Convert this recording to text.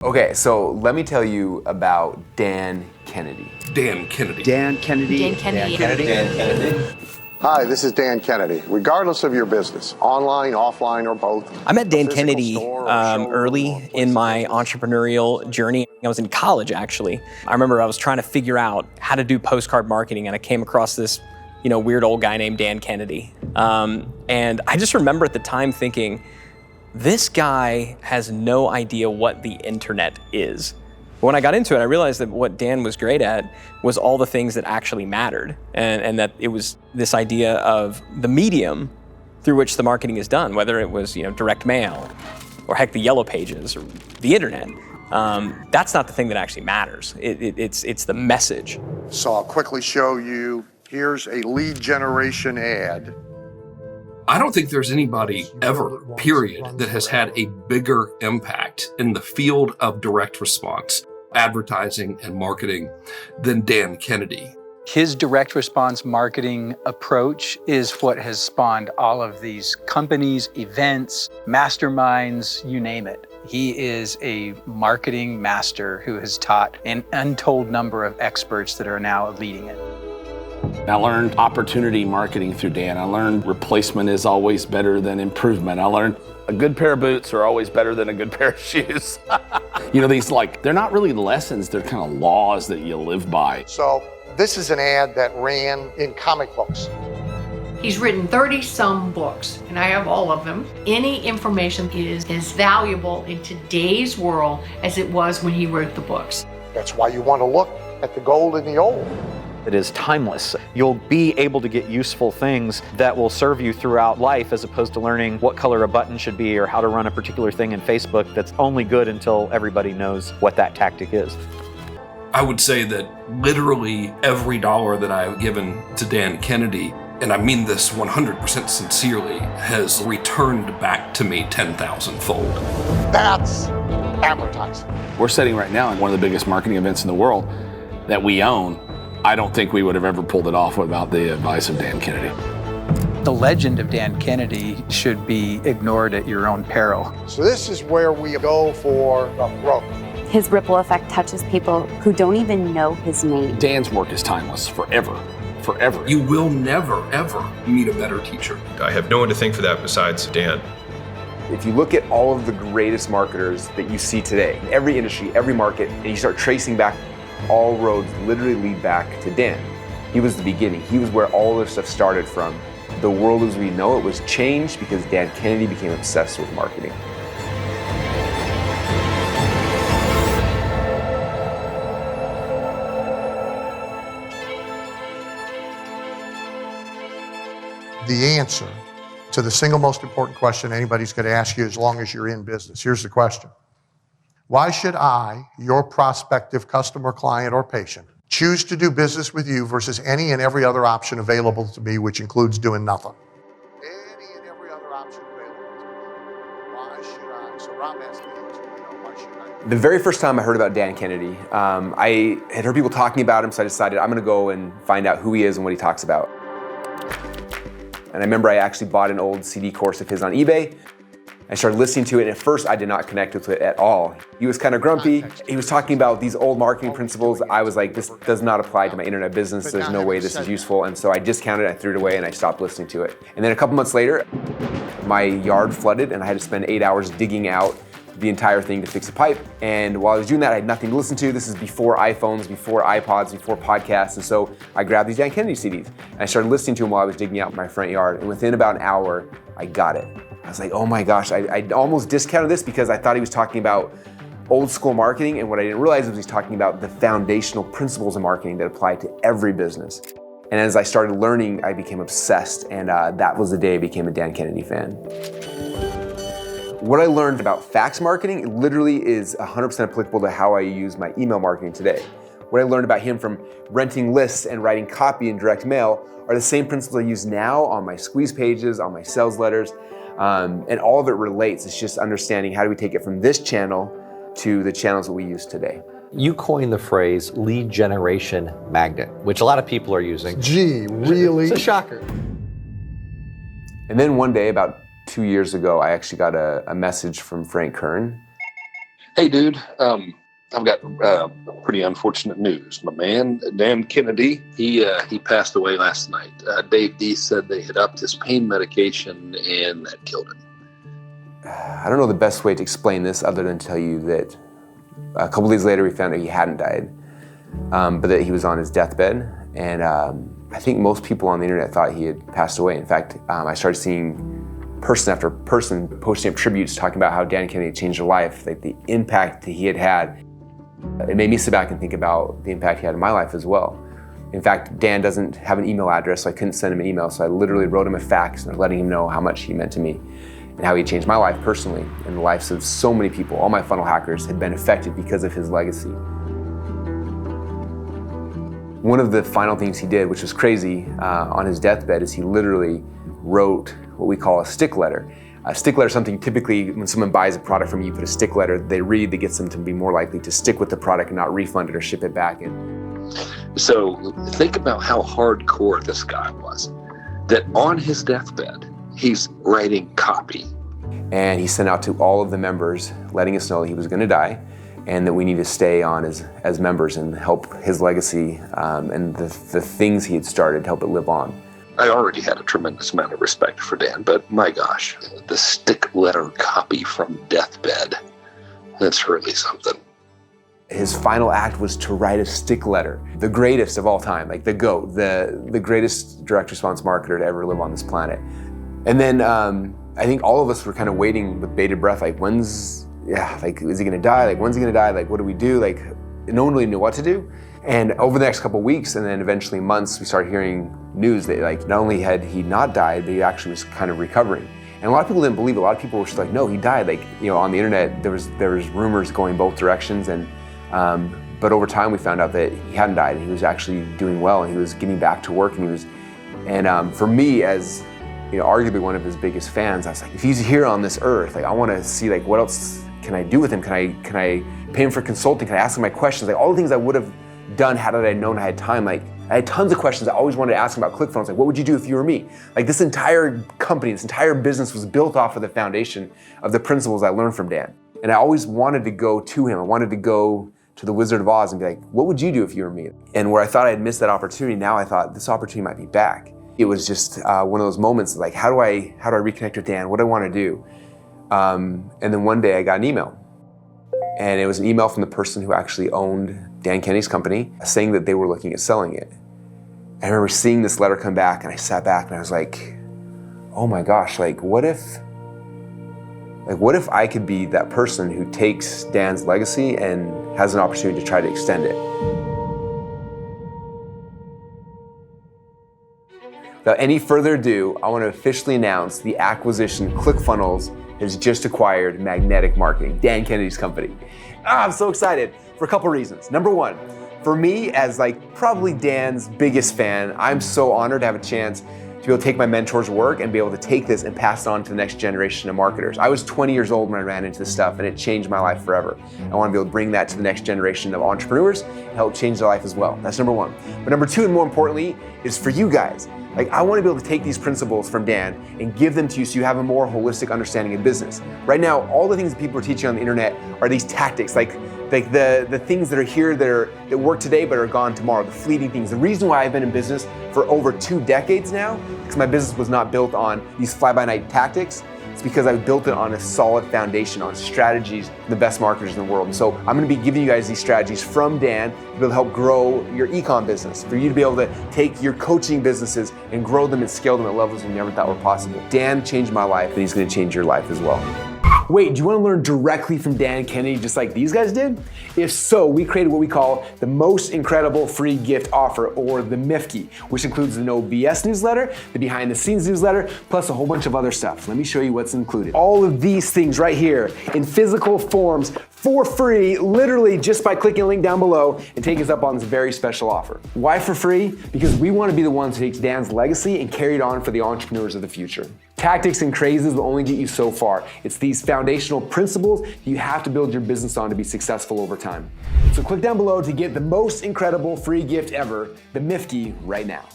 Okay, so let me tell you about Dan Kennedy. Dan Kennedy. Dan Kennedy. Dan Kennedy. Dan Kennedy. Dan Kennedy. Hi, this is Dan Kennedy. Regardless of your business, online, offline, or both. I met Dan Kennedy early in my entrepreneurial journey. I was in college, actually. I remember I was trying to figure out how to do postcard marketing, and I came across this, weird old guy named Dan Kennedy. And I just remember at the time thinking, this guy has no idea what the internet is. When I got into it, I realized that what Dan was great at was all the things that actually mattered, and that it was this idea of the medium through which the marketing is done, whether it was direct mail, or heck, the Yellow Pages, or the internet. That's not the thing that actually matters. It's the message. So I'll quickly show you, here's a lead generation ad. I don't think there's anybody ever, period, that has had a bigger impact in the field of direct response, advertising and marketing than Dan Kennedy. His direct response marketing approach is what has spawned all of these companies, events, masterminds, you name it. He is a marketing master who has taught an untold number of experts that are now leading it. I learned opportunity marketing through Dan. I learned replacement is always better than improvement. I learned a good pair of boots are always better than a good pair of shoes. They're not really lessons, they're kind of laws that you live by. So this is an ad that ran in comic books. He's written 30-some books, and I have all of them. Any information is as valuable in today's world as it was when he wrote the books. That's why you want to look at the gold in the old. It is timeless. You'll be able to get useful things that will serve you throughout life, as opposed to learning what color a button should be or how to run a particular thing in Facebook that's only good until everybody knows what that tactic is. I would say that literally every dollar that I have given to Dan Kennedy, and I mean this 100% sincerely, has returned back to me 10,000-fold. That's advertising. We're sitting right now in one of the biggest marketing events in the world that we own. I don't think we would have ever pulled it off without the advice of Dan Kennedy. The legend of Dan Kennedy should be ignored at your own peril. So this is where we go for the growth. His ripple effect touches people who don't even know his name. Dan's work is timeless, forever. You will never, ever meet a better teacher. I have no one to thank for that besides Dan. If you look at all of the greatest marketers that you see today, in every industry, every market, and you start tracing back, all roads literally lead back to Dan. He was the beginning. He was where all this stuff started from. The world as we know it was changed because Dan Kennedy became obsessed with marketing. The answer to the single most important question anybody's going to ask you as long as you're in business. Here's the question. Why should I, your prospective customer, client, or patient, choose to do business with you versus any and every other option available to me, which includes doing nothing? Any and every other option available to me. Why should I? So Rob asked me, why should I? The very first time I heard about Dan Kennedy, I had heard people talking about him, so I decided I'm going to go and find out who he is and what he talks about. And I remember I actually bought an old CD course of his on eBay. I started listening to it, and at first I did not connect with it at all. He was kind of grumpy. He was talking about these old marketing principles. I was like, this does not apply to my internet business. There's no way this is useful. And so I discounted it, I threw it away, and I stopped listening to it. And then a couple months later, my yard flooded, and I had to spend 8 hours digging out the entire thing to fix a pipe. And while I was doing that, I had nothing to listen to. This is before iPhones, before iPods, before podcasts. And so I grabbed these Dan Kennedy CDs, and I started listening to them while I was digging out my front yard. And within about an hour, I got it. I was like, oh my gosh, I almost discounted this because I thought he was talking about old school marketing, and what I didn't realize was he's talking about the foundational principles of marketing that apply to every business. And as I started learning, I became obsessed, and that was the day I became a Dan Kennedy fan. What I learned about fax marketing literally is 100% applicable to how I use my email marketing today. What I learned about him from renting lists and writing copy in direct mail are the same principles I use now on my squeeze pages, on my sales letters, and all of it relates. It's just understanding how do we take it from this channel to the channels that we use today. You coined the phrase lead generation magnet, which a lot of people are using. Gee, really? It's a shocker. And then one day, about 2 years ago, I actually got a message from Frank Kern. Hey, dude. I've got pretty unfortunate news. My man, Dan Kennedy, he passed away last night. Dave D said they had upped his pain medication and that killed him. I don't know the best way to explain this other than tell you that a couple days later we found out he hadn't died, but that he was on his deathbed. And I think most people on the internet thought he had passed away. In fact, I started seeing person after person posting up tributes talking about how Dan Kennedy changed their life, like the impact that he had had. It made me sit back and think about the impact he had in my life as well. In fact, Dan doesn't have an email address, so I couldn't send him an email, so I literally wrote him a fax and letting him know how much he meant to me and how he changed my life personally and the lives of so many people. All my funnel hackers had been affected because of his legacy. One of the final things he did, which was crazy, on his deathbed, is he literally wrote what we call a stick letter. A stick letter is something typically when someone buys a product from you, put a stick letter they read that gets them to be more likely to stick with the product and not refund it or ship it back. So think about how hardcore this guy was, that on his deathbed, he's writing copy. And he sent out to all of the members letting us know he was going to die and that we need to stay on as members and help his legacy and the things he had started, help it live on. I already had a tremendous amount of respect for Dan, but my gosh, the stick letter copy from deathbed, that's really something. His final act was to write a stick letter, the greatest of all time, like the GOAT, the greatest direct response marketer to ever live on this planet. And then I think all of us were kind of waiting with bated breath, like is he gonna die? Like, when's he gonna die? Like, what do we do? Like, no one really knew what to do. And over the next couple of weeks and then eventually months, we started hearing news that like not only had he not died, but he actually was kind of recovering. And a lot of people didn't believe it. A lot of people were just like, no, he died. Like, on the internet, there was rumors going both directions. And but over time, we found out that he hadn't died and he was actually doing well and he was getting back to work and for me as arguably one of his biggest fans, I was like, if he's here on this earth, like I want to see like what else can I do with him? Can I pay him for consulting? Can I ask him my questions? Like all the things I would have done had I known I had time. Like I had tons of questions I always wanted to ask him about ClickFunnels. Like what would you do if you were me? Like this entire company, this entire business was built off of the foundation of the principles I learned from Dan. And I always wanted to go to him. I wanted to go to the Wizard of Oz and be like, what would you do if you were me? And where I thought I had missed that opportunity, now I thought this opportunity might be back. It was just one of those moments like, how do I reconnect with Dan? What do I want to do? And then one day I got an email. And it was an email from the person who actually owned Dan Kennedy's company saying that they were looking at selling it. I remember seeing this letter come back and I sat back and I was like, oh my gosh, like what if I could be that person who takes Dan's legacy and has an opportunity to try to extend it? Without any further ado, I want to officially announce the acquisition ClickFunnels has just acquired Magnetic Marketing, Dan Kennedy's company. I'm so excited for a couple reasons. Number one, for me as like probably Dan's biggest fan, I'm so honored to have a chance to be able to take my mentor's work and be able to take this and pass it on to the next generation of marketers. I was 20 years old when I ran into this stuff and it changed my life forever. I want to be able to bring that to the next generation of entrepreneurs and help change their life as well. That's number one. But number two, and more importantly, is for you guys. Like I want to be able to take these principles from Dan and give them to you so you have a more holistic understanding of business. Right now, all the things that people are teaching on the internet are these tactics, like the things that are here that work today but are gone tomorrow, the fleeting things. The reason why I've been in business for over 2 decades now, because my business was not built on these fly-by-night tactics, it's because I built it on a solid foundation, on strategies, the best marketers in the world. And so I'm gonna be giving you guys these strategies from Dan to be able to help grow your e-com business, for you to be able to take your coaching businesses and grow them and scale them at levels you never thought were possible. Dan changed my life and he's gonna change your life as well. Wait, do you want to learn directly from Dan Kennedy just like these guys did? If so, we created what we call the most incredible free gift offer, or the MIFKI, which includes the No BS newsletter, the behind the scenes newsletter, plus a whole bunch of other stuff. Let me show you what's included. All of these things right here in physical forms for free, literally just by clicking a link down below and taking us up on this very special offer. Why for free? Because we want to be the ones who takes Dan's legacy and carry it on for the entrepreneurs of the future. Tactics and crazes will only get you so far. It's these foundational principles you have to build your business on to be successful over time. So click down below to get the most incredible free gift ever, the MIFKI, right now.